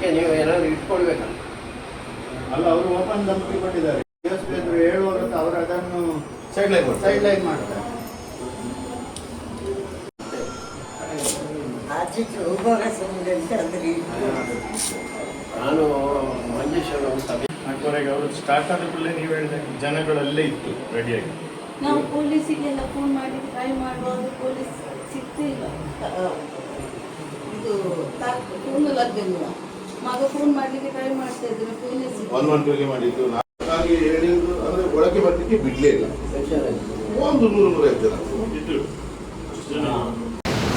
ಅದಕ್ಕೆ ನೀವು ಏನಾದರೂ ಇಟ್ಕೊಳ್ಬೇಕಲ್ಲ. ಅಲ್ಲ, ಅವರು ಓಪನ್ ಧಮಕಿ ಕೊಟ್ಟಿದ್ದಾರೆ. ಹೇಳುವಾಗ ಅವರು ಅದನ್ನು ಸೈಡ್ ಲೈನ್ ಮಾಡ್ತಾರೆ. ನಾನು ಮಂಜೇಶ್ವರ ಸಭೆ 4:00 ಅವರು ಸ್ಟಾರ್ಟ್ ಆದ ಕೂಡಲೇ ನೀವು ಹೇಳಿದ ಜನಗಳಲ್ಲೇ ಇತ್ತು ರೆಡಿಯಾಗಿ. ನಾವು ಪೊಲೀಸಿಗೆಲ್ಲ ಫೋನ್ ಮಾಡಿ ಟ್ರೈ ಮಾಡುವಾಗ ಪೊಲೀಸ್ ಸಿಗ್ತಿಲ್ಲ. ಇದು ಫೋನ್ ಲಭ್ಯವಿಲ್ಲ. ಮಗ ಫೋನ್ ಮಾಡಲಿಕ್ಕೆ ಟ್ರೈ ಮಾಡ್ತಾ ಇದ್ರು, ಪೊಲೀಸ್ 112ಗೆ ಮಾಡಿದ್ದು. ಹಾಗೆ ಹೇಳಿದ್ರು ಅಂದರೆ ಒಳಗೆ ಬರಲಿಕ್ಕೆ ಬಿಡಲೇ ಇಲ್ಲ. ಒಂದು 100-150 ಜನ.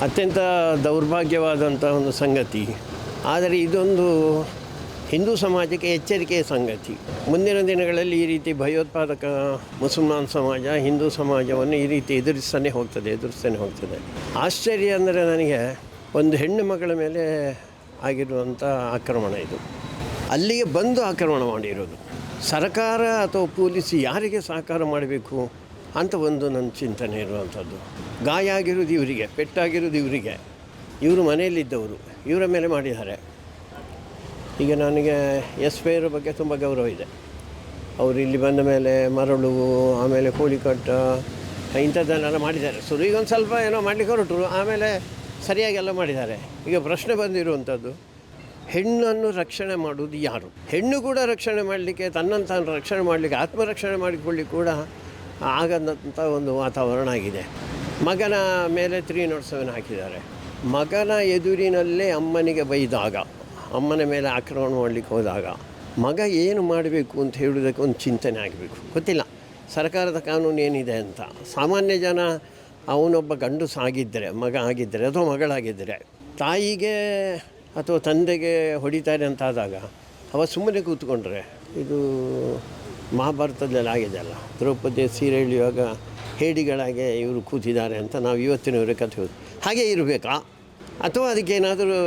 ಅತ್ಯಂತ ದೌರ್ಭಾಗ್ಯವಾದಂಥ ಒಂದು ಸಂಗತಿ. ಆದರೆ ಇದೊಂದು ಹಿಂದೂ ಸಮಾಜಕ್ಕೆ ಎಚ್ಚರಿಕೆಯ ಸಂಗತಿ. ಮುಂದಿನ ದಿನಗಳಲ್ಲಿ ಈ ರೀತಿ ಭಯೋತ್ಪಾದಕ ಮುಸಲ್ಮಾನ್ ಸಮಾಜ ಹಿಂದೂ ಸಮಾಜವನ್ನು ಈ ರೀತಿ ಎದುರಿಸ್ತಾನೆ ಹೋಗ್ತದೆ. ಆಶ್ಚರ್ಯ ಅಂದರೆ ನನಗೆ ಒಂದು ಹೆಣ್ಣು ಮಗಳ ಮೇಲೆ ಆಗಿರುವಂಥ ಆಕ್ರಮಣ ಇದು. ಅಲ್ಲಿಗೆ ಬಂದು ಆಕ್ರಮಣ ಮಾಡಿರೋದು. ಸರ್ಕಾರ ಅಥವಾ ಪೊಲೀಸ್ ಯಾರಿಗೆ ಸಹಕಾರ ಮಾಡಬೇಕು ಅಂತ ಒಂದು ನನ್ನ ಚಿಂತನೆ ಇರುವಂಥದ್ದು. ಗಾಯ ಆಗಿರೋದು ಇವರಿಗೆ, ಪೆಟ್ಟಾಗಿರೋದು ಇವರಿಗೆ, ಇವರು ಮನೆಯಲ್ಲಿದ್ದವರು, ಇವರ ಮೇಲೆ ಮಾಡಿದ್ದಾರೆ. ಈಗ ನನಗೆ SP ಅವರ ಬಗ್ಗೆ ತುಂಬ ಗೌರವ ಇದೆ. ಅವರು ಇಲ್ಲಿ ಬಂದ ಮೇಲೆ ಮರಳು, ಆಮೇಲೆ ಕೋಳಿಕಟ್ಟ ಇಂಥದ್ದನ್ನೆಲ್ಲ ಮಾಡಿದ್ದಾರೆ. ಈಗ ಒಂದು ಸ್ವಲ್ಪ ಏನೋ ಮಾಡಲಿಕ್ಕೆ ಹೊರಟರು, ಆಮೇಲೆ ಸರಿಯಾಗೆಲ್ಲ ಮಾಡಿದ್ದಾರೆ. ಈಗ ಪ್ರಶ್ನೆ ಬಂದಿರುವಂಥದ್ದು, ಹೆಣ್ಣನ್ನು ರಕ್ಷಣೆ ಮಾಡುವುದು ಯಾರು? ಹೆಣ್ಣು ಕೂಡ ರಕ್ಷಣೆ ಮಾಡಲಿಕ್ಕೆ, ತನ್ನನ್ನು ತಾನು ರಕ್ಷಣೆ ಮಾಡಲಿಕ್ಕೆ, ಆತ್ಮರಕ್ಷಣೆ ಮಾಡಿಕೊಳ್ಳಿಕ್ಕೆ ಕೂಡ ಆಗದಂಥ ಒಂದು ವಾತಾವರಣ ಆಗಿದೆ. ಮಗನ ಮೇಲೆ 307 ಹಾಕಿದ್ದಾರೆ. ಮಗನ ಎದುರಿನಲ್ಲೇ ಅಮ್ಮನಿಗೆ ಬೈದಾಗ, ಅಮ್ಮನ ಮೇಲೆ ಆಕ್ರಮಣ ಮಾಡಲಿಕ್ಕೆ ಹೋದಾಗ ಮಗ ಏನು ಮಾಡಬೇಕು ಅಂತ ಹೇಳೋದಕ್ಕೆ ಒಂದು ಚಿಂತನೆ ಆಗಬೇಕು. ಗೊತ್ತಿಲ್ಲ ಸರ್ಕಾರದ ಕಾನೂನು ಏನಿದೆ ಅಂತ. ಸಾಮಾನ್ಯ ಜನ ಅವನೊಬ್ಬ ಗಂಡಸು ಆಗಿದ್ದರೆ, ಮಗ ಆಗಿದ್ದರೆ ಅಥವಾ ಮಗಳಾಗಿದ್ದರೆ, ತಾಯಿಗೆ ಅಥವಾ ತಂದೆಗೆ ಹೊಡಿತಾರೆ ಅಂತಾದಾಗ ಅವ ಸುಮ್ಮನೆ ಕೂತ್ಕೊಂಡ್ರೆ, ಇದು ಮಹಾಭಾರತದಲ್ಲಿ ಆಗಿದೆ ಅಲ್ಲ, ದ್ರೌಪದಿ ಸೀರೆ ಎಳೆಯುವಾಗ ಹೇಡಿಗಳಾಗೆ ಇವರು ಕೂತಿದ್ದಾರೆ ಅಂತ ನಾವು ಇವತ್ತಿನವರೇ ಕಥೆ ಹೋದು. ಹಾಗೆ ಇರಬೇಕಾ ಅಥವಾ ಅದಕ್ಕೇನಾದರೂ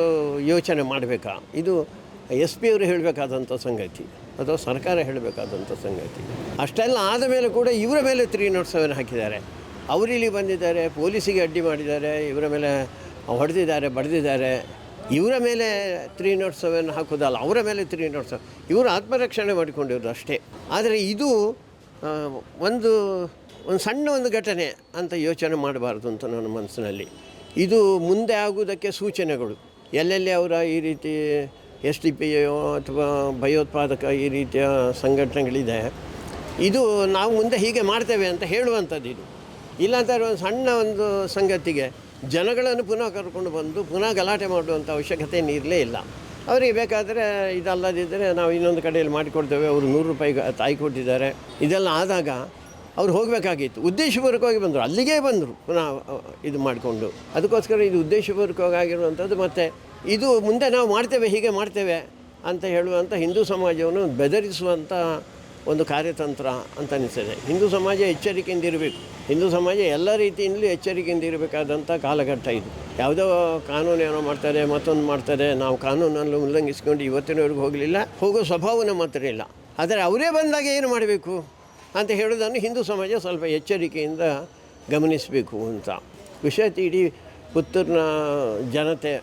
ಯೋಚನೆ ಮಾಡಬೇಕಾ? ಇದು SP ಅವರು ಹೇಳಬೇಕಾದಂಥ ಸಂಗತಿ ಅಥವಾ ಸರ್ಕಾರ ಹೇಳಬೇಕಾದಂಥ ಸಂಗತಿ. ಅಷ್ಟೆಲ್ಲ ಆದ ಮೇಲೆ ಕೂಡ ಇವರ ಮೇಲೆ 307 ಹಾಕಿದ್ದಾರೆ. ಅವರಿಲ್ಲಿ ಬಂದಿದ್ದಾರೆ, ಪೊಲೀಸಿಗೆ ಅಡ್ಡಿ ಮಾಡಿದ್ದಾರೆ, ಇವರ ಮೇಲೆ ಹೊಡೆದಿದ್ದಾರೆ, ಬಡಿದಿದ್ದಾರೆ. ಇವರ ಮೇಲೆ 307 ಹಾಕೋದಲ್ಲ, ಅವರ ಮೇಲೆ 307. ಇವರು ಆತ್ಮರಕ್ಷಣೆ ಮಾಡಿಕೊಂಡಿರೋದು ಅಷ್ಟೇ. ಆದರೆ ಇದು ಒಂದು ಸಣ್ಣ ಒಂದು ಘಟನೆ ಅಂತ ಯೋಚನೆ ಮಾಡಬಾರ್ದು ಅಂತ ನನ್ನ ಮನಸ್ಸಿನಲ್ಲಿ. ಇದು ಮುಂದೆ ಆಗುವುದಕ್ಕೆ ಸೂಚನೆಗಳು. ಎಲ್ಲೆಲ್ಲಿ ಅವರ ಈ ರೀತಿ SDPO ಅಥವಾ ಭಯೋತ್ಪಾದಕ ಈ ರೀತಿಯ ಸಂಘಟನೆಗಳಿದೆ, ಇದು ನಾವು ಮುಂದೆ ಹೀಗೆ ಮಾಡ್ತೇವೆ ಅಂತ ಹೇಳುವಂಥದ್ದು. ಇದು ಇಲ್ಲಾಂತಾರೆ ಒಂದು ಸಣ್ಣ ಒಂದು ಸಂಗತಿಗೆ ಜನಗಳನ್ನು ಪುನಃ ಕರ್ಕೊಂಡು ಬಂದು ಪುನಃ ಗಲಾಟೆ ಮಾಡುವಂಥ ಅವಶ್ಯಕತೆ ಇರಲೇ ಇಲ್ಲ. ಅವರಿಗೆ ಬೇಕಾದರೆ ಇದಲ್ಲದಿದ್ದರೆ ನಾವು ಇನ್ನೊಂದು ಕಡೆಯಲ್ಲಿ ಮಾಡಿಕೊಡ್ತೇವೆ, ಅವರು 100 ರೂಪಾಯಿ ತಾಯಿ ಕೊಟ್ಟಿದ್ದಾರೆ, ಇದೆಲ್ಲ ಆದಾಗ ಅವ್ರು ಹೋಗಬೇಕಾಗಿತ್ತು. ಉದ್ದೇಶಪೂರ್ವಕವಾಗಿ ಬಂದರು, ಅಲ್ಲಿಗೇ ಬಂದರು ಪುನಃ ಇದು ಮಾಡಿಕೊಂಡು. ಅದಕ್ಕೋಸ್ಕರ ಇದು ಉದ್ದೇಶಪೂರ್ವಕವಾಗಿರುವಂಥದ್ದು. ಮತ್ತು ಇದು ಮುಂದೆ ನಾವು ಮಾಡ್ತೇವೆ, ಹೀಗೆ ಮಾಡ್ತೇವೆ ಅಂತ ಹೇಳುವಂಥ ಹಿಂದೂ ಸಮಾಜವನ್ನು ಬೆದರಿಸುವಂಥ ಒಂದು ಕಾರ್ಯತಂತ್ರ ಅಂತ ಅನಿಸ್ತದೆ. ಹಿಂದೂ ಸಮಾಜ ಎಚ್ಚರಿಕೆಯಿಂದ ಇರಬೇಕು. ಹಿಂದೂ ಸಮಾಜ ಎಲ್ಲ ರೀತಿಯಿಂದಲೂ ಎಚ್ಚರಿಕೆಯಿಂದ ಇರಬೇಕಾದಂಥ ಕಾಲಘಟ್ಟ ಇದು. ಯಾವುದೋ ಕಾನೂನು ಏನೋ ಮಾಡ್ತಾರೆ, ಮತ್ತೊಂದು ಮಾಡ್ತಾರೆ, ನಾವು ಕಾನೂನನ್ನು ಉಲ್ಲಂಘಿಸ್ಕೊಂಡು ಇವತ್ತಿನವರೆಗೂ ಹೋಗೋ ಸ್ವಭಾವ ನಮ್ಮ ಹತ್ರ ಇಲ್ಲ. ಆದರೆ ಅವರೇ ಬಂದಾಗ ಏನು ಮಾಡಬೇಕು ಅಂತ ಹೇಳೋದನ್ನು ಹಿಂದೂ ಸಮಾಜ ಸ್ವಲ್ಪ ಎಚ್ಚರಿಕೆಯಿಂದ ಗಮನಿಸಬೇಕು ಅಂತ. ವಿಷಯ ಇಡೀ ಪುತ್ತೂರಿನ ಜನತೆ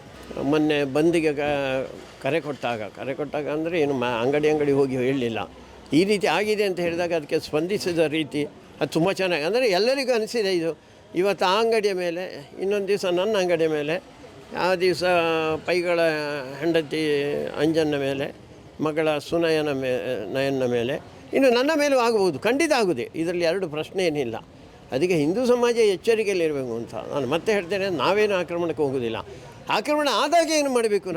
ಮೊನ್ನೆ ಬಂದಿಗೆ ಕರೆ ಕೊಟ್ಟಾಗ ಅಂದರೆ ಏನು ಅಂಗಡಿ ಹೋಗಿ ಹೇಳಲಿಲ್ಲ, ಈ ರೀತಿ ಆಗಿದೆ ಅಂತ ಹೇಳಿದಾಗ ಅದಕ್ಕೆ ಸ್ಪಂದಿಸಿದ ರೀತಿ ಅದು ತುಂಬ ಚೆನ್ನಾಗಿ. ಅಂದರೆ ಎಲ್ಲರಿಗೂ ಅನಿಸಿದೆ ಇದು. ಇವತ್ತು ಆ ಅಂಗಡಿಯ ಮೇಲೆ, ಇನ್ನೊಂದು ದಿವಸ ನನ್ನ ಅಂಗಡಿಯ ಮೇಲೆ, ಆ ದಿವಸ ಪೈಗಳ ಹೆಂಡತಿ ಅಂಜನ್ನ ಮೇಲೆ, ಮಗಳ ನಯನ ಮೇಲೆ, ಇನ್ನು ನನ್ನ ಮೇಲೂ ಆಗಬಹುದು, ಖಂಡಿತ ಆಗುದೆ. ಇದರಲ್ಲಿ 2 ಪ್ರಶ್ನೆ ಏನಿಲ್ಲ. ಅದಕ್ಕೆ ಹಿಂದೂ ಸಮಾಜ ಎಚ್ಚರಿಕೆಯಲ್ಲಿರಬೇಕು ಅಂತ ನಾನು ಮತ್ತೆ ಹೇಳ್ತೇನೆ. ನಾವೇನು ಆಕ್ರಮಣಕ್ಕೆ ಹೋಗೋದಿಲ್ಲ. ಆಕ್ರಮಣ ಆದಾಗ ಏನು ಮಾಡಬೇಕು?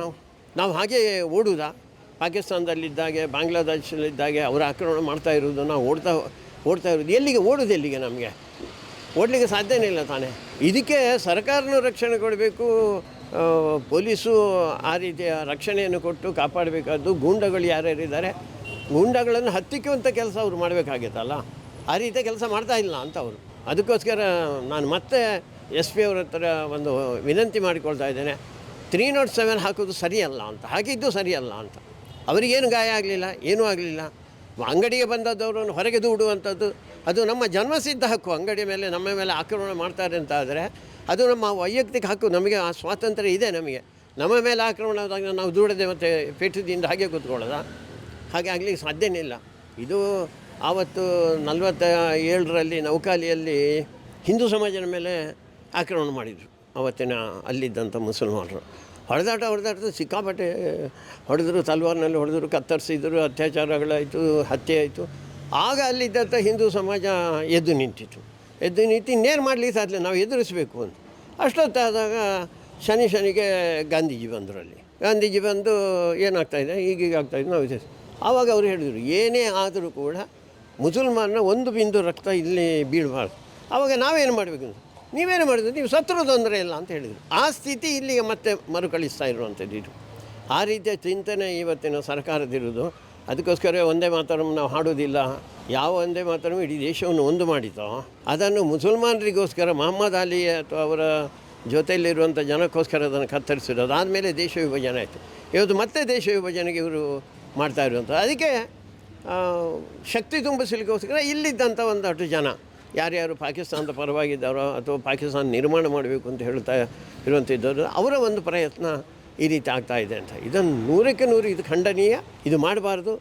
ನಾವು ಹಾಗೆ ಓಡುವುದಾ? ಪಾಕಿಸ್ತಾನದಲ್ಲಿದ್ದಾಗೆ, ಬಾಂಗ್ಲಾದೇಶದಲ್ಲಿದ್ದಾಗೆ ಅವರು ಆಕ್ರಮಣ ಮಾಡ್ತಾ ಇರೋದು, ನಾವು ಓಡ್ತಾ ಇರೋದು ಎಲ್ಲಿಗೆ? ಓಡೋದು ನಮಗೆ ಓಡಲಿಕ್ಕೆ ಸಾಧ್ಯನೇ ಇಲ್ಲ ತಾನೇ. ಇದಕ್ಕೆ ಸರ್ಕಾರನೂ ರಕ್ಷಣೆ ಕೊಡಬೇಕು, ಪೊಲೀಸು ಆ ರೀತಿಯ ರಕ್ಷಣೆಯನ್ನು ಕೊಟ್ಟು ಕಾಪಾಡಬೇಕಾದ್ದು. ಗೂಂಡಗಳು ಯಾರ್ಯಾರಿದ್ದಾರೆ, ಗೂಂಡಗಳನ್ನು ಹತ್ತಿಕ್ಕುವಂಥ ಕೆಲಸ ಅವರು ಮಾಡಬೇಕಾಗಿತ್ತಲ್ಲ, ಆ ರೀತಿಯ ಕೆಲಸ ಮಾಡ್ತಾ ಇಲ್ಲ ಅಂತ ಅವರು. ಅದಕ್ಕೋಸ್ಕರ ನಾನು ಮತ್ತೆ SP ಅವರ ಹತ್ರ ಒಂದು ವಿನಂತಿ ಮಾಡಿಕೊಳ್ತಾ ಇದ್ದೇನೆ, 307 ಹಾಕೋದು ಸರಿಯಲ್ಲ ಅಂತ, ಹಾಕಿದ್ದು ಸರಿಯಲ್ಲ ಅಂತ. ಅವರಿಗೇನು ಗಾಯ ಆಗಲಿಲ್ಲ, ಏನೂ ಆಗಲಿಲ್ಲ. ಅಂಗಡಿಗೆ ಬಂದದ್ದವರನ್ನು ಹೊರಗೆ ದೂಡುವಂಥದ್ದು ಅದು ನಮ್ಮ ಜನ್ಮಸಿದ್ಧ ಹಕ್ಕು. ಅಂಗಡಿಯ ಮೇಲೆ ನಮ್ಮ ಮೇಲೆ ಆಕ್ರಮಣ ಮಾಡ್ತಾರೆ ಅಂತ ಆದರೆ ಅದು ನಮ್ಮ ವೈಯಕ್ತಿಕ ಹಕ್ಕು. ನಮಗೆ ಆ ಸ್ವಾತಂತ್ರ್ಯ ಇದೆ ನಮಗೆ. ನಮ್ಮ ಮೇಲೆ ಆಕ್ರಮಣ ಆದಾಗ ನಾವು ದೂಡದೆ ಮತ್ತು ಪೆಟ್ಟದಿಂದ ಹಾಗೆ ಕೂತ್ಕೊಳ್ಳೋದ? ಹಾಗೆ ಆಗಲಿಕ್ಕೆ ಸಾಧ್ಯನೇ ಇಲ್ಲ. ಇದು ಆವತ್ತು 47ರಲ್ಲಿ ನೌಕಾಲಿಯಲ್ಲಿ ಹಿಂದೂ ಸಮಾಜದ ಮೇಲೆ ಆಕ್ರಮಣ ಮಾಡಿದರು ಆವತ್ತಿನ ಅಲ್ಲಿದ್ದಂಥ ಮುಸಲ್ಮಾನರು. ಹೊಡೆದಾಟದ ಸಿಕ್ಕಾಪಟ್ಟೆ ಹೊಡೆದರು, ತಲ್ವಾರ್ನಲ್ಲಿ ಹೊಡೆದರು, ಕತ್ತರಿಸಿದರು, ಅತ್ಯಾಚಾರಗಳಾಯಿತು, ಹತ್ಯೆ ಆಯಿತು. ಆಗ ಅಲ್ಲಿದ್ದಂಥ ಹಿಂದೂ ಸಮಾಜ ಎದ್ದು ನಿಂತು ಇನ್ನೇನು ಮಾಡಲಿಕ್ಕೆ ಸಾಧ್ಯ, ನಾವು ಎದುರಿಸಬೇಕು ಅಂತ. ಅಷ್ಟೊತ್ತಾದಾಗ ಶನಿಗೆ ಗಾಂಧೀಜಿ ಬಂದರು. ಅಲ್ಲಿ ಗಾಂಧೀಜಿ ಬಂದು ಏನಾಗ್ತಾಯಿದೆ, ಹೀಗೀಗೆ ಆಗ್ತಾಯಿದೆ ನಾವು ಆವಾಗ ಅವರು ಹೇಳಿದರು, ಏನೇ ಆದರೂ ಕೂಡ ಮುಸಲ್ಮಾನನ ಒಂದು ಬಿಂದು ರಕ್ತ ಇಲ್ಲಿ ಬೀಳಬಾರ್ದು. ಆವಾಗ ನಾವೇನು ಮಾಡಬೇಕು, ನೀವೇನು ಮಾಡಿದ್ರು, ನೀವು ಸತ್ರು ತೊಂದರೆ ಇಲ್ಲ ಅಂತ ಹೇಳಿದರು. ಆ ಸ್ಥಿತಿ ಇಲ್ಲಿಗೆ ಮತ್ತೆ ಮರುಕಳಿಸ್ತಾ ಇರುವಂಥದ್ದು ಇದು. ಆ ರೀತಿಯ ಚಿಂತನೆ ಇವತ್ತಿನ ಸರ್ಕಾರದಿರುವುದು. ಅದಕ್ಕೋಸ್ಕರ ಒಂದೇ ಮಾತರಂ ನಾವು ಹಾಡೋದಿಲ್ಲ. ಯಾವ ಒಂದೇ ಮಾತರಂ ಇಡೀ ದೇಶವನ್ನು ಒಂದು ಮಾಡಿತೋ ಅದನ್ನು ಮುಸಲ್ಮಾನರಿಗೋಸ್ಕರ ಮೊಹಮ್ಮದ್ ಅಲಿ ಅಥವಾ ಅವರ ಜೊತೆಯಲ್ಲಿರುವಂಥ ಜನಕ್ಕೋಸ್ಕರ ಅದನ್ನು ಕತ್ತರಿಸಿದ್ರು. ಅದಾದಮೇಲೆ ದೇಶ ವಿಭಜನೆ ಆಯಿತು. ಇವತ್ತು ಮತ್ತೆ ದೇಶ ವಿಭಜನೆಗೆ ಇವರು ಮಾಡ್ತಾ ಇರುವಂಥ. ಅದಕ್ಕೆ ಶಕ್ತಿ ತುಂಬಿಸಲಿಕ್ಕೋಸ್ಕರ ಇಲ್ಲಿದ್ದಂಥ ಒಂದಷ್ಟು ಜನ ಯಾರ್ಯಾರು ಪಾಕಿಸ್ತಾನದ ಪರವಾಗಿದ್ದಾರೋ ಅಥವಾ ಪಾಕಿಸ್ತಾನ ನಿರ್ಮಾಣ ಮಾಡಬೇಕು ಅಂತ ಹೇಳ್ತಾ ಇರುವಂಥದ್ದು ಅವರ ಒಂದು ಪ್ರಯತ್ನ ಈ ರೀತಿ ಆಗ್ತಾಯಿದೆ ಅಂತ. ಇದನ್ನು 100ಕ್ಕೆ 100 ಇದು ಖಂಡನೀಯ. ಇದು ಮಾಡಬಾರ್ದು.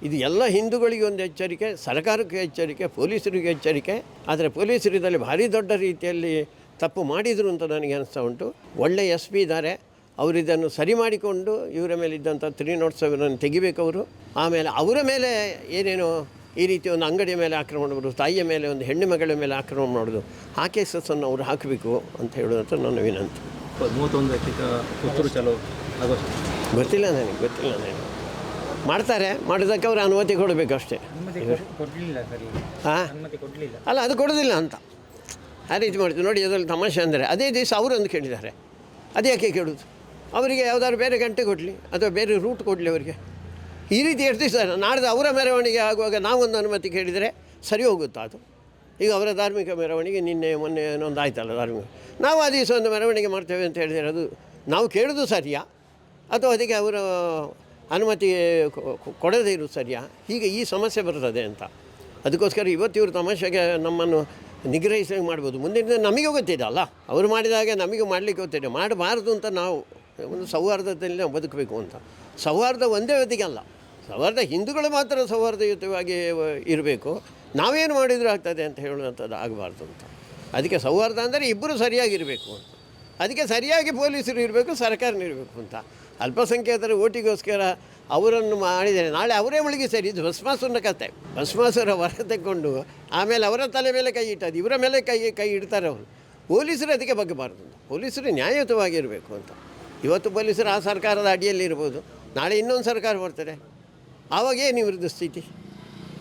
ಇದು ಎಲ್ಲ ಹಿಂದೂಗಳಿಗೆ ಒಂದು ಎಚ್ಚರಿಕೆ, ಸರ್ಕಾರಕ್ಕೆ ಎಚ್ಚರಿಕೆ, ಪೊಲೀಸರಿಗೆ ಎಚ್ಚರಿಕೆ. ಆದರೆ ಪೊಲೀಸರು ಇದರಲ್ಲಿ ಭಾರಿ ದೊಡ್ಡ ರೀತಿಯಲ್ಲಿ ತಪ್ಪು ಮಾಡಿದರು ಅಂತ ನನಗೆ ಅನಿಸ್ತಾ ಉಂಟು. ಒಳ್ಳೆಯ SP ಇದ್ದಾರೆ, ಅವರು ಇದನ್ನು ಸರಿ ಮಾಡಿಕೊಂಡು ಇವರ ಮೇಲೆ ಇದ್ದಂಥ 307 ತೆಗಿಬೇಕು ಅವರು. ಆಮೇಲೆ ಅವರ ಮೇಲೆ ಏನೇನೋ ಈ ರೀತಿ ಒಂದು ಅಂಗಡಿಯ ಮೇಲೆ ಆಕ್ರಮಣ ಮಾಡೋದು, ತಾಯಿಯ ಮೇಲೆ ಒಂದು ಹೆಣ್ಣು ಮಗಳ ಮೇಲೆ ಆಕ್ರಮಣ ಮಾಡೋದು, ಆ ಕೇಸಸ್ಸನ್ನು ಅವರು ಹಾಕಬೇಕು ಅಂತ ಹೇಳೋದಂತ ನನ್ನ ವಿನಂತಿ. 31 ವ್ಯಕ್ತಿಗೆ ಪುತ್ತೂರು ಚಾಲೋ ಆಗೋಷ್ಟು ಗೊತ್ತಿಲ್ಲ ನನಗೆ ಮಾಡ್ತಾರೆ. ಮಾಡೋದಕ್ಕೆ ಅವರು ಅನುಮತಿ ಕೊಡಬೇಕು ಅಷ್ಟೇ. ಹಾಂ ಅಲ್ಲ, ಅದು ಕೊಡೋದಿಲ್ಲ ಅಂತ ಆ ರೀತಿ ಮಾಡಿದ್ರು ನೋಡಿ. ಅದರಲ್ಲಿ ತಮಾಷೆ ಅಂದರೆ ಅದೇ ದಿವಸ ಅವರು ಒಂದು ಕೇಳಿದ್ದಾರೆ. ಅದು ಯಾಕೆ ಕೇಳೋದು? ಅವರಿಗೆ ಯಾವುದಾದ್ರು ಬೇರೆ ಗಂಟೆ ಕೊಡಲಿ ಅಥವಾ ಬೇರೆ ರೂಟ್ ಕೊಡಲಿ ಅವರಿಗೆ. ಈ ರೀತಿ ಎಷ್ಟು ದಿವಸ ನಾಡ್ದು ಅವರ ಮೆರವಣಿಗೆ ಆಗುವಾಗ ನಾವೊಂದು ಅನುಮತಿ ಕೇಳಿದರೆ ಸರಿ ಹೋಗುತ್ತಾ? ಅದು ಈಗ ಅವರ ಧಾರ್ಮಿಕ ಮೆರವಣಿಗೆ ಮೊನ್ನೆ ಒಂದು ಆಯ್ತಲ್ಲ ಧಾರ್ಮಿಕ, ನಾವು ಆ ದಿವಸ ಒಂದು ಮೆರವಣಿಗೆ ಮಾಡ್ತೇವೆ ಅಂತ ಹೇಳಿದರೆ ಅದು ನಾವು ಕೇಳೋದು ಸರಿಯಾ ಅಥವಾ ಅದಕ್ಕೆ ಅವರ ಅನುಮತಿ ಕೊಡದೇ ಇರೋದು ಸರಿಯಾ? ಹೀಗೆ ಈ ಸಮಸ್ಯೆ ಬರ್ತದೆ ಅಂತ. ಅದಕ್ಕೋಸ್ಕರ ಇವತ್ತು ಇವರು ತಮಾಷೆಗೆ ನಮ್ಮನ್ನು ನಿಗ್ರಹಿಸಿ ಮಾಡ್ಬೋದು. ಮುಂದಿನ ನಮಗೆ ಗೊತ್ತಿದೆ ಅಲ್ಲ, ಅವರು ಮಾಡಿದಾಗೆ ನಮಗೆ ಮಾಡಲಿಕ್ಕೆ ಗೊತ್ತಿದೆ. ಮಾಡಬಾರ್ದು ಅಂತ ನಾವು ಒಂದು ಸೌಹಾರ್ದದಲ್ಲಿ ನಾವು ಬದುಕಬೇಕು ಅಂತ. ಸೌಹಾರ್ದ ಒಂದೇ ಹೊತ್ತಿಗೆ ಅಲ್ಲ, ಸೌಹಾರ್ದ ಹಿಂದೂಗಳು ಮಾತ್ರ ಸೌಹಾರ್ದಯುತವಾಗಿ ಇರಬೇಕು. ನಾವೇನು ಮಾಡಿದರೂ ಆಗ್ತದೆ ಅಂತ ಹೇಳುವಂಥದ್ದು ಆಗಬಾರ್ದು ಅಂತ. ಅದಕ್ಕೆ ಸೌಹಾರ್ದ ಅಂದರೆ ಇಬ್ಬರು ಸರಿಯಾಗಿರಬೇಕು ಅಂತ. ಅದಕ್ಕೆ ಸರಿಯಾಗಿ ಪೊಲೀಸರು ಇರಬೇಕು, ಸರ್ಕಾರನೂ ಇರಬೇಕು ಅಂತ. ಅಲ್ಪಸಂಖ್ಯಾತರ ಓಟಿಗೋಸ್ಕರ ಅವರನ್ನು ಮಾಡಿದರೆ ನಾಳೆ ಅವರೇ ಮುಳುಗಿ ಸರಿ. ಇದು ಭಸ್ಮಾಸುರನ ಕತೆ. ಭಸ್ಮಾಸುರ ಹೊರ ತೆಕ್ಕೊಂಡು ಆಮೇಲೆ ಅವರ ತಲೆ ಮೇಲೆ ಕೈ ಇಟ್ಟದ್ದು, ಇವರ ಮೇಲೆ ಕೈ ಇಡ್ತಾರೆ ಅವರು. ಪೊಲೀಸರು ಅದಕ್ಕೆ ಬಗ್ಗಬಾರ್ದು ಅಂತ. ಪೊಲೀಸರು ನ್ಯಾಯಯುತವಾಗಿರಬೇಕು ಅಂತ. ಇವತ್ತು ಪೊಲೀಸರು ಆ ಸರ್ಕಾರದ ಅಡಿಯಲ್ಲಿ ಇರ್ಬೋದು, ನಾಳೆ ಇನ್ನೊಂದು ಸರ್ಕಾರ ಬರ್ತದೆ, ಆವಾಗ ಏನು ಇವ್ರದ್ದು ಸ್ಥಿತಿ?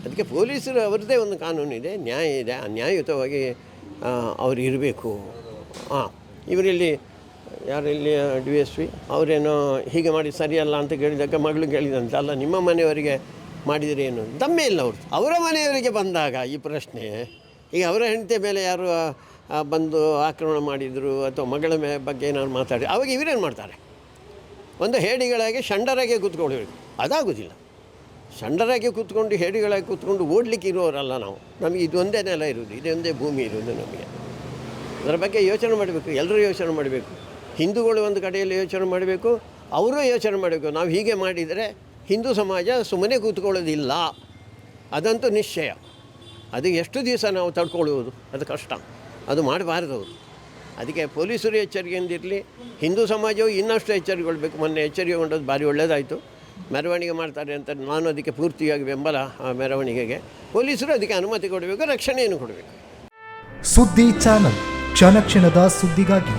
ಅದಕ್ಕೆ ಪೊಲೀಸರು ಅವರದ್ದೇ ಒಂದು ಕಾನೂನಿದೆ, ನ್ಯಾಯ ಇದೆ, ಆ ನ್ಯಾಯಯುತವಾಗಿ ಅವರು ಇರಬೇಕು. ಇವರಲ್ಲಿ ಯಾರಲ್ಲಿ DSP ಅವರೇನೋ ಹೀಗೆ ಮಾಡಿ ಸರಿಯಲ್ಲ ಅಂತ ಕೇಳಿದಾಗ ಮಗಳು ಕೇಳಿದಂತೆ, ಅಲ್ಲ ನಿಮ್ಮ ಮನೆಯವರಿಗೆ ಮಾಡಿದರೆ ಏನು ದಮ್ಮೆ ಇಲ್ಲ ಅವರು. ಅವರ ಮನೆಯವರಿಗೆ ಬಂದಾಗ ಈ ಪ್ರಶ್ನೆ, ಈಗ ಅವರ ಹೆಂಡತಿ ಮೇಲೆ ಯಾರು ಬಂದು ಆಕ್ರಮಣ ಮಾಡಿದರು ಅಥವಾ ಮಗಳ ಬಗ್ಗೆ ಏನಾದ್ರು ಮಾತಾಡಿ ಅವಾಗ ಇವರೇನು ಮಾಡ್ತಾರೆ? ಒಂದು ಹೇಡಿಗಳಾಗಿ ಷಂಡರಾಗೆ ಕೂತ್ಕೊಳ್ಬೇಕು. ಅದಾಗೋದಿಲ್ಲ. ಷಂಡರಾಗಿ ಕೂತ್ಕೊಂಡು ಹೇಡಿಗಳಾಗಿ ಕೂತ್ಕೊಂಡು ಓಡಲಿಕ್ಕೆ ಇರೋರಲ್ಲ ನಾವು. ನಮಗೆ ಇದೊಂದೇ ನೆಲ ಇರೋದು, ಇದೊಂದೇ ಭೂಮಿ ಇರೋದು ನಮಗೆ. ಅದರ ಬಗ್ಗೆ ಯೋಚನೆ ಮಾಡಬೇಕು, ಎಲ್ಲರೂ ಯೋಚನೆ ಮಾಡಬೇಕು. ಹಿಂದೂಗಳು ಒಂದು ಕಡೆಯಲ್ಲಿ ಯೋಚನೆ ಮಾಡಬೇಕು, ಅವರು ಯೋಚನೆ ಮಾಡಬೇಕು. ನಾವು ಹೀಗೆ ಮಾಡಿದರೆ ಹಿಂದೂ ಸಮಾಜ ಸುಮ್ಮನೆ ಕೂತ್ಕೊಳ್ಳೋದಿಲ್ಲ, ಅದಂತೂ ನಿಶ್ಚಯ. ಅದು ಎಷ್ಟು ದಿವಸ ನಾವು ತಡ್ಕೊಳ್ಳುವುದು, ಅದು ಕಷ್ಟ. ಅದು ಮಾಡಬಾರ್ದು ಅವರು. ಅದಕ್ಕೆ ಪೊಲೀಸರು ಎಚ್ಚರಿಕೆಯಿಂದಿರಲಿ, ಹಿಂದೂ ಸಮಾಜವು ಇನ್ನಷ್ಟು ಎಚ್ಚರಿಕೊಳ್ಬೇಕು. ಮೊನ್ನೆ ಎಚ್ಚರಿಕೆಗೊಂಡದ್ದು ಭಾರಿ ಒಳ್ಳೆಯದಾಯಿತು. ಮೆರವಣಿಗೆ ಮಾಡ್ತಾರೆ ಅಂತ ನಾನು ಅದಕ್ಕೆ ಪೂರ್ತಿಯಾಗಿ ಬೆಂಬಲ. ಆ ಮೆರವಣಿಗೆಗೆ ಪೊಲೀಸರು ಅದಕ್ಕೆ ಅನುಮತಿ ಕೊಡಬೇಕು, ರಕ್ಷಣೆಯನ್ನು ಕೊಡಬೇಕು. ಸುದ್ದಿ ಚಾನಲ್, ಕ್ಷಣ ಕ್ಷಣದ ಸುದ್ದಿಗಾಗಿ.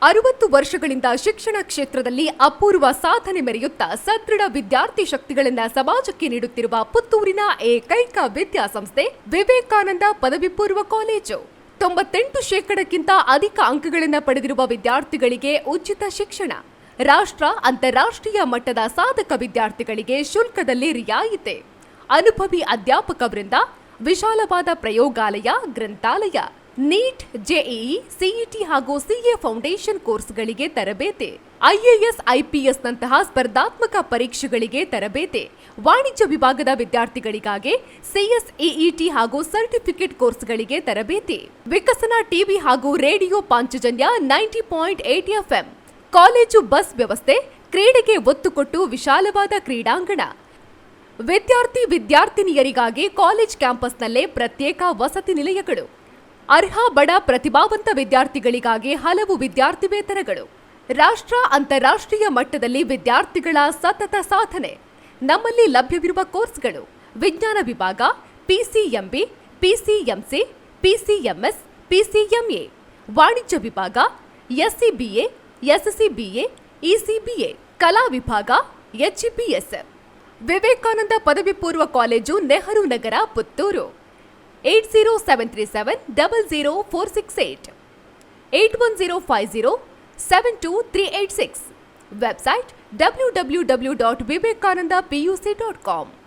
60 ವರ್ಷಗಳಿಂದ ಶಿಕ್ಷಣ ಕ್ಷೇತ್ರದಲ್ಲಿ ಅಪೂರ್ವ ಸಾಧನೆ ಮೆರೆಯುತ್ತಾ ಸದೃಢ ವಿದ್ಯಾರ್ಥಿ ಶಕ್ತಿಗಳನ್ನು ಸಮಾಜಕ್ಕೆ ನೀಡುತ್ತಿರುವ ಪುತ್ತೂರಿನ ಏಕೈಕ ವಿದ್ಯಾಸಂಸ್ಥೆ ವಿವೇಕಾನಂದ ಪದವಿ ಪೂರ್ವ ಕಾಲೇಜು. 98% ಅಧಿಕ ಅಂಕಗಳನ್ನು ಪಡೆದಿರುವ ವಿದ್ಯಾರ್ಥಿಗಳಿಗೆ ಉಚಿತ ಶಿಕ್ಷಣ, ರಾಷ್ಟ್ರ ಅಂತಾರಾಷ್ಟ್ರೀಯ ಮಟ್ಟದ ಸಾಧಕ ವಿದ್ಯಾರ್ಥಿಗಳಿಗೆ ಶುಲ್ಕದಲ್ಲಿ ರಿಯಾಯಿತಿ, ಅನುಭವಿ ಅಧ್ಯಾಪಕ ವೃಂದ, ವಿಶಾಲವಾದ ಪ್ರಯೋಗಾಲಯ, ಗ್ರಂಥಾಲಯ, ನೀಟ್, ಜೆಇಇ, ಸಿಇಟಿ ಹಾಗೂ ಸಿಎ ಫೌಂಡೇಶನ್ ಕೋರ್ಸ್ಗಳಿಗೆ ತರಬೇತಿ, ಐಎಎಸ್, ಐಪಿಎಸ್ ನಂತಹ ಸ್ಪರ್ಧಾತ್ಮಕ ಪರೀಕ್ಷೆಗಳಿಗೆ ತರಬೇತಿ, ವಾಣಿಜ್ಯ ವಿಭಾಗದ ವಿದ್ಯಾರ್ಥಿಗಳಿಗಾಗಿ ಸಿಎಸ್ಇಇಟಿ ಹಾಗೂ ಸರ್ಟಿಫಿಕೇಟ್ ಕೋರ್ಸ್ಗಳಿಗೆ ತರಬೇತಿ, ವಿಕಸನ ಟಿವಿ ಹಾಗೂ radio Panchajanya 90.8 FM, college bus ವ್ಯವಸ್ಥೆ, ಕ್ರೀಡೆಗೆ ಒತ್ತು ಕೊಟ್ಟು ವಿಶಾಲವಾದ ಕ್ರೀಡಾಂಗಣ, ವಿದ್ಯಾರ್ಥಿನಿಯರಿಗಾಗಿ ಕಾಲೇಜ್ ಕ್ಯಾಂಪಸ್ನಲ್ಲೇ ಪ್ರತ್ಯೇಕ ವಸತಿ ನಿಲಯಗಳು, ಅರ್ಹ ಬಡ ಪ್ರತಿಭಾವಂತ ವಿದ್ಯಾರ್ಥಿಗಳಿಗಾಗಿ ಹಲವು ವಿದ್ಯಾರ್ಥಿ ವೇತನಗಳು, ರಾಷ್ಟ್ರ ಅಂತಾರಾಷ್ಟ್ರೀಯ ಮಟ್ಟದಲ್ಲಿ ವಿದ್ಯಾರ್ಥಿಗಳ ಸತತ ಸಾಧನೆ. ನಮ್ಮಲ್ಲಿ ಲಭ್ಯವಿರುವ ಕೋರ್ಸ್ಗಳು: ವಿಜ್ಞಾನ ವಿಭಾಗ, ಪಿಸಿಎಂಬಿ, ಪಿಸಿಎಂಸಿ, ಪಿಸಿಎಂಎಸ್, ಪಿಸಿಎಂಎ, ವಾಣಿಜ್ಯ ವಿಭಾಗ, ಎಸ್ಸಿಬಿಎ, ಎಸ್ಸಿಬಿಎ, ಇಸಿಬಿಎ, ಕಲಾ ವಿಭಾಗ, ಎಚ್ಇಪಿಎಸ್. ವಿವೇಕಾನಂದ ಪದವಿ ಪೂರ್ವ college, Nehru Nagar, Puttur. 8073700468, 8105072386. Website www.vivekanandapuc.com.